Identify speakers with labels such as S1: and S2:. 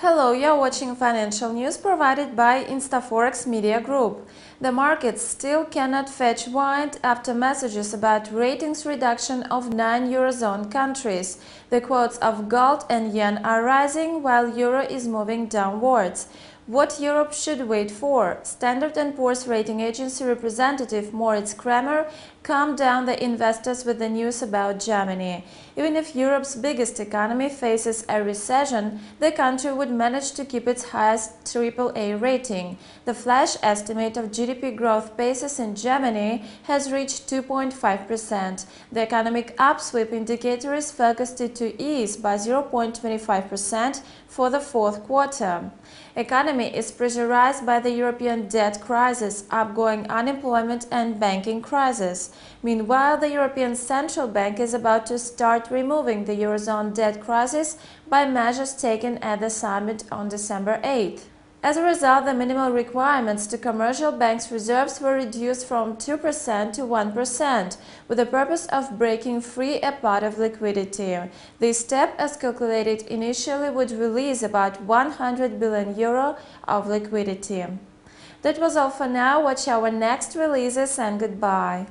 S1: Hello, you're watching financial news provided by Instaforex Media Group. The markets still cannot fetch wind after messages about ratings reduction of 9 Eurozone countries. The quotes of gold and yen are rising while euro is moving downwards. What Europe should wait for? Standard & Poor's rating agency representative Moritz Kramer calmed down the investors with the news about Germany. Even if Europe's biggest economy faces a recession, the country would manage to keep its highest AAA rating. The flash estimate of GDP growth paces in Germany has reached 2.5%. The economic upsweep indicator is forecasted to ease by 0.25% for the fourth quarter. Economy is pressurized by the European debt crisis, upgoing unemployment and banking crisis. Meanwhile, the European Central Bank is about to start removing the Eurozone debt crisis by measures taken at the summit on December 8th. As a result, the minimal requirements to commercial banks' reserves were reduced from 2% to 1%, with the purpose of breaking free a part of liquidity. This step, as calculated initially, would release about €100 billion of liquidity. That was all for now. Watch our next releases and goodbye.